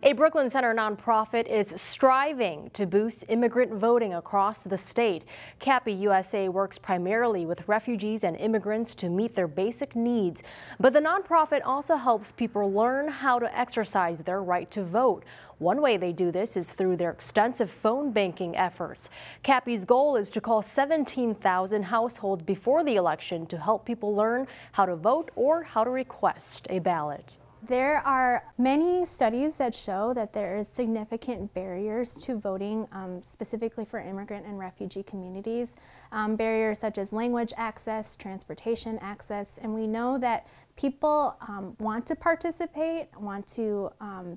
A Brooklyn Center nonprofit is striving to boost immigrant voting across the state. CAPI USA works primarily with refugees and immigrants to meet their basic needs. But the nonprofit also helps people learn how to exercise their right to vote. One way they do this is through their extensive phone banking efforts. CAPI's goal is to call 17,000 households before the election to help people learn how to vote or how to request a ballot. There are many studies that show that there is significant barriers to voting, specifically for immigrant and refugee communities. Barriers such as language access, transportation access, and we know that people want to participate, want to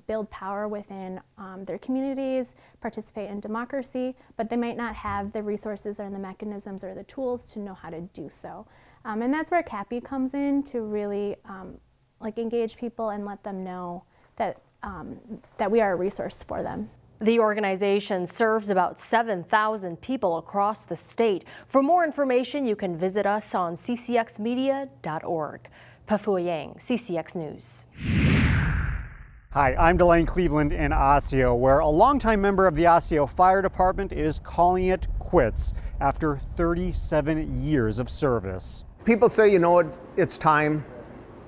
build power within their communities, participate in democracy, but they might not have the resources or the mechanisms or the tools to know how to do so. And that's where CAPI comes in to really engage people and let them know that, that we are a resource for them. The organization serves about 7,000 people across the state. For more information, you can visit us on ccxmedia.org. Pafua Yang, CCX News. Hi, I'm Delane Cleveland in Osseo, where a longtime member of the Osseo Fire Department is calling it quits after 37 years of service. People say, you know, it's time.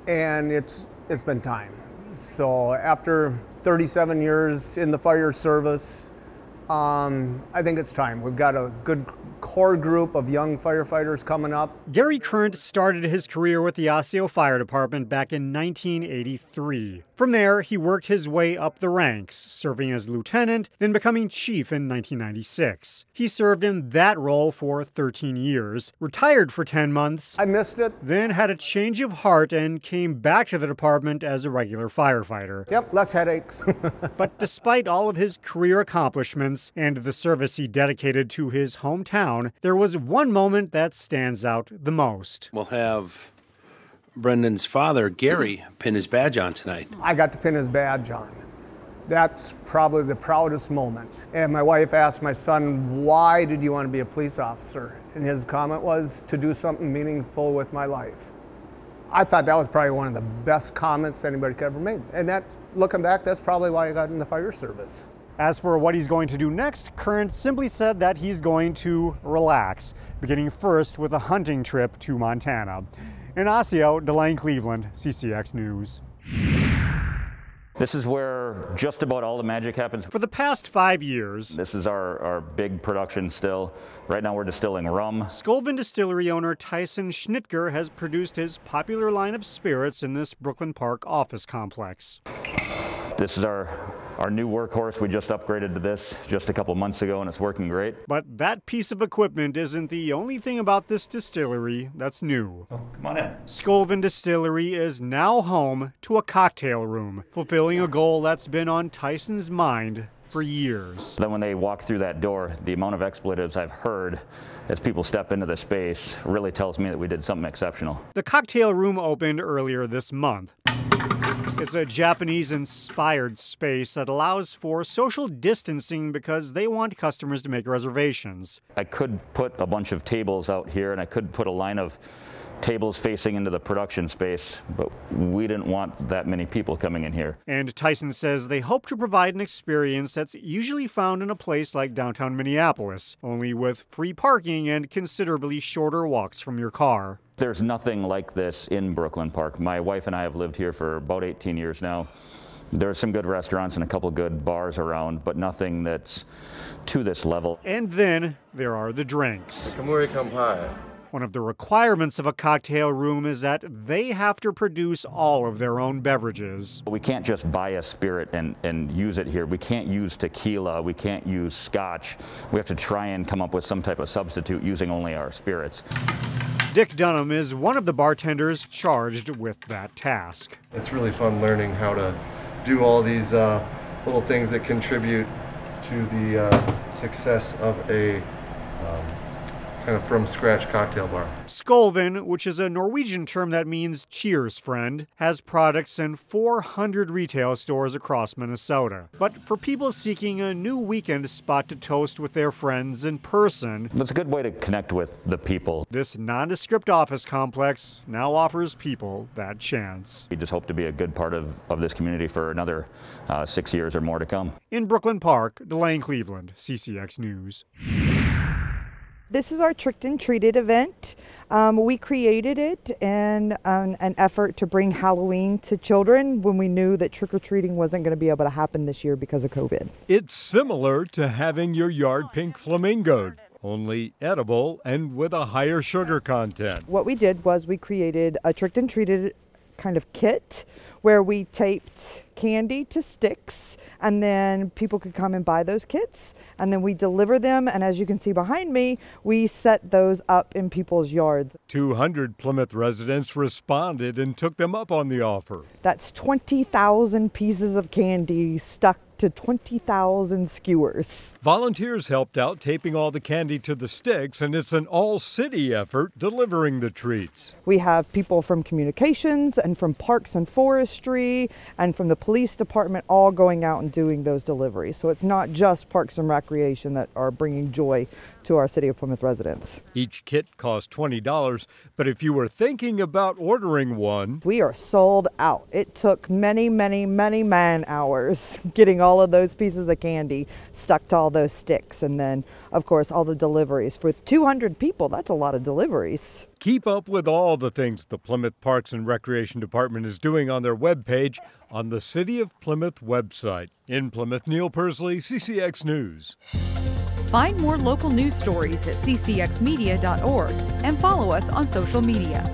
And it's been time. So after 37 years in the fire service, I think it's time. We've got a good core group of young firefighters coming up. Gary Current started his career with the Osseo Fire Department back in 1983. From there, he worked his way up the ranks, serving as lieutenant, then becoming chief in 1996. He served in that role for 13 years, retired for 10 months. I missed it. Then had a change of heart and came back to the department as a regular firefighter. Yep, less headaches. But despite all of his career accomplishments and the service he dedicated to his hometown, there was one moment that stands out the most. We'll have Brendan's father, Gary, pin his badge on tonight. I got to pin his badge on. That's probably the proudest moment. And my wife asked my son, why did you want to be a police officer? And his comment was, to do something meaningful with my life. I thought that was probably one of the best comments anybody could ever make. And that, looking back, that's probably why I got in the fire service. As for what he's going to do next, Current simply said that he's going to relax, beginning first with a hunting trip to Montana. In Osseo, Delane Cleveland, CCX News. This is where just about all the magic happens. For the past 5 years, this is our big production still. Right now we're distilling rum. Sculven Distillery owner Tyson Schnitger has produced his popular line of spirits in this Brooklyn Park office complex. This is our new workhorse. We just upgraded to this just a couple months ago and it's working great. But that piece of equipment isn't the only thing about this distillery that's new. Oh, come on in. Sculven Distillery is now home to a cocktail room, fulfilling a goal that's been on Tyson's mind for years. Then when they walk through that door, the amount of expletives I've heard as people step into the space really tells me that we did something exceptional. The cocktail room opened earlier this month. It's a Japanese-inspired space that allows for social distancing because they want customers to make reservations. I could put a bunch of tables out here and I could put a line of tables facing into the production space, but we didn't want that many people coming in here. And Tyson says they hope to provide an experience that's usually found in a place like downtown Minneapolis, only with free parking and considerably shorter walks from your car. There's nothing like this in Brooklyn Park. My wife and I have lived here for about 18 years now. There's some good restaurants and a couple good bars around, but nothing that's to this level. And then there are the drinks. Kampai. One of the requirements of a cocktail room is that they have to produce all of their own beverages. We can't just buy a spirit and use it here. We can't use tequila. We can't use scotch. We have to try and come up with some type of substitute using only our spirits. Dick Dunham is one of the bartenders charged with that task. It's really fun learning how to do all these little things that contribute to the success of a kind of from scratch cocktail bar. Sculven, which is a Norwegian term that means cheers, friend, has products in 400 retail stores across Minnesota. But for people seeking a new weekend spot to toast with their friends in person, It's a good way to connect with the people. this nondescript office complex now offers people that chance. We just hope to be a good part of this community for another 6 years or more to come. In Brooklyn Park, DeLane Cleveland, CCX News. This is our Tricked and Treated event. We created it in an effort to bring Halloween to children when we knew that trick-or-treating wasn't going to be able to happen this year because of COVID. It's similar to having your yard pink flamingoed, only edible and with a higher sugar content. What we did was we created a Tricked and Treated kind of kit where we taped candy to sticks, and then people could come and buy those kits, and then we deliver them, and as you can see behind me, we set those up in people's yards. 200 Plymouth residents responded and took them up on the offer. That's 20,000 pieces of candy stuck to 20,000 skewers. Volunteers helped out taping all the candy to the sticks, and it's an all-city effort delivering the treats. We have people from communications and from parks and forestry and from the police department all going out and doing those deliveries. So it's not just Parks and Recreation that are bringing joy to our City of Plymouth residents. Each kit costs $20, but if you were thinking about ordering one, we are sold out. It took many, many, many man hours getting all of those pieces of candy stuck to all those sticks, and then of course all the deliveries. For 200 people, that's a lot of deliveries. Keep up with all the things the Plymouth Parks and Recreation Department is doing on their webpage on the City of Plymouth website. In Plymouth, Neil Persley, CCX News. Find more local news stories at ccxmedia.org and follow us on social media.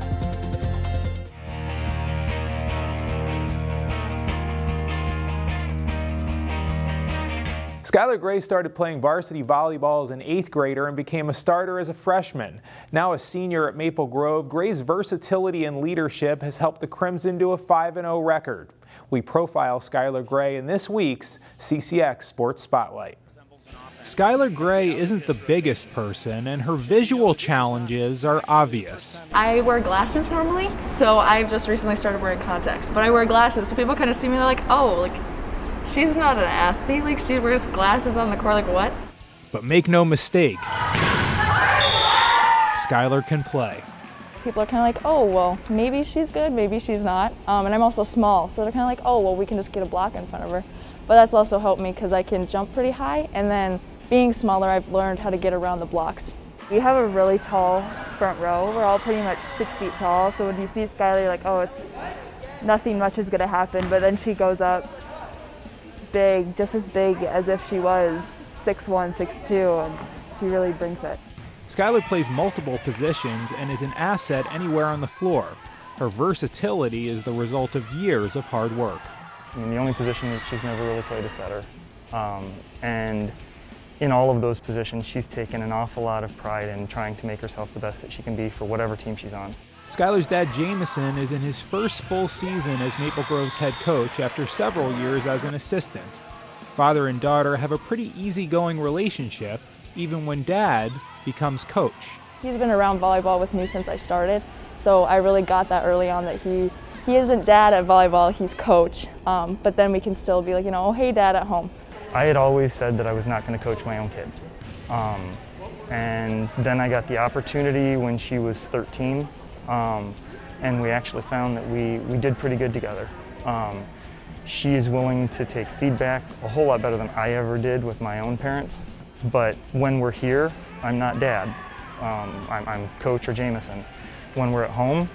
Skylar Gray started playing varsity volleyball as an 8th grader and became a starter as a freshman. Now a senior at Maple Grove, Gray's versatility and leadership has helped the Crimson to a 5-0 record. We profile Skylar Gray in this week's CCX Sports Spotlight. Skylar Gray isn't the biggest person, and her visual challenges are obvious. I wear glasses normally, so I've just recently started wearing contacts. But I wear glasses, so people kind of see me, they're like, oh, like, she's not an athlete, like she wears glasses on the court, like what? But make no mistake, Skylar can play. People are kind of like, oh, well, maybe she's good, maybe she's not. And I'm also small, so they're kind of like, oh, well, we can just get a block in front of her. But that's also helped me because I can jump pretty high, and then being smaller, I've learned how to get around the blocks. We have a really tall front row. We're all pretty much 6 feet tall, so when you see Skylar, you're like, oh, it's nothing much is gonna happen, but then she goes up big, just as big as if she was 6'1", 6'2", and she really brings it. Skylar plays multiple positions and is an asset anywhere on the floor. Her versatility is the result of years of hard work. I mean, the only position is she's never really played a setter. And in all of those positions, she's taken an awful lot of pride in trying to make herself the best that she can be for whatever team she's on. Skylar's dad, Jameson, is in his first full season as Maple Grove's head coach after several years as an assistant. Father and daughter have a pretty easygoing relationship, even when dad becomes coach. He's been around volleyball with me since I started, so I really got that early on that he isn't dad at volleyball, he's coach, but then we can still be like, you know, oh, hey, dad at home. I had always said that I was not going to coach my own kid. And then I got the opportunity when she was 13, and we actually found that we did pretty good together. She is willing to take feedback a whole lot better than I ever did with my own parents, but when we're here, I'm not dad. I'm coach or Jameson. When we're at home,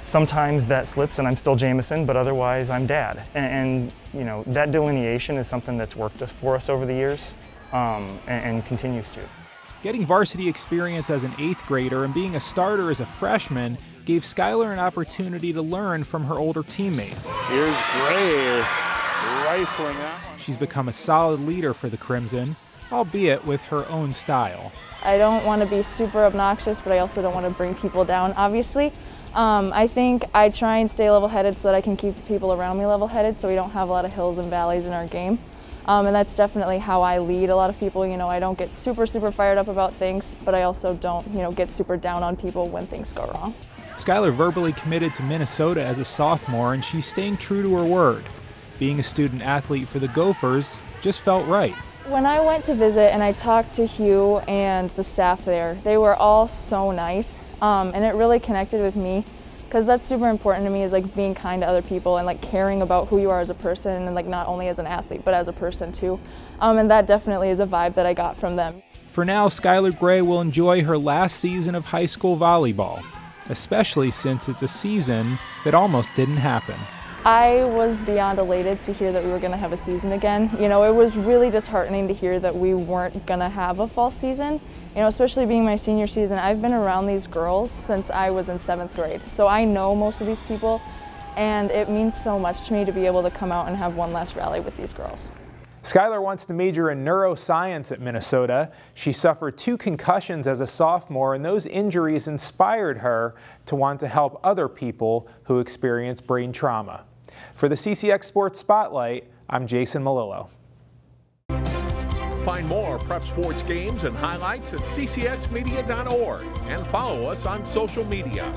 sometimes that slips and I'm still Jameson, but otherwise I'm dad. And you know, that delineation is something that's worked for us over the years and continues to. Getting varsity experience as an 8th grader and being a starter as a freshman gave Skylar an opportunity to learn from her older teammates. Here's Gray rifling out. She's become a solid leader for the Crimson, albeit with her own style. I don't want to be super obnoxious, but I also don't want to bring people down, obviously. I think I try and stay level-headed so that I can keep the people around me level-headed so we don't have a lot of hills and valleys in our game. And that's definitely how I lead a lot of people. You know, I don't get super fired up about things, but I also don't, you know, get super down on people when things go wrong. Skylar verbally committed to Minnesota as a sophomore, and she's staying true to her word. Being a student athlete for the Gophers just felt right. When I went to visit and I talked to Hugh and the staff there, they were all so nice, and it really connected with me, because that's super important to me, is like being kind to other people and like caring about who you are as a person, and like not only as an athlete but as a person too. And that definitely is a vibe that I got from them. For now, Skylar Gray will enjoy her last season of high school volleyball, especially since it's a season that almost didn't happen. I was beyond elated to hear that we were going to have a season again. You know, it was really disheartening to hear that we weren't going to have a fall season. You know, especially being my senior season, I've been around these girls since I was in 7th grade. So I know most of these people, and it means so much to me to be able to come out and have one last rally with these girls. Skylar wants to major in neuroscience at Minnesota. She suffered 2 concussions as a sophomore, and those injuries inspired her to want to help other people who experience brain trauma. For the CCX Sports Spotlight, I'm Jason Malillo. Find more prep sports games and highlights at ccxmedia.org and follow us on social media.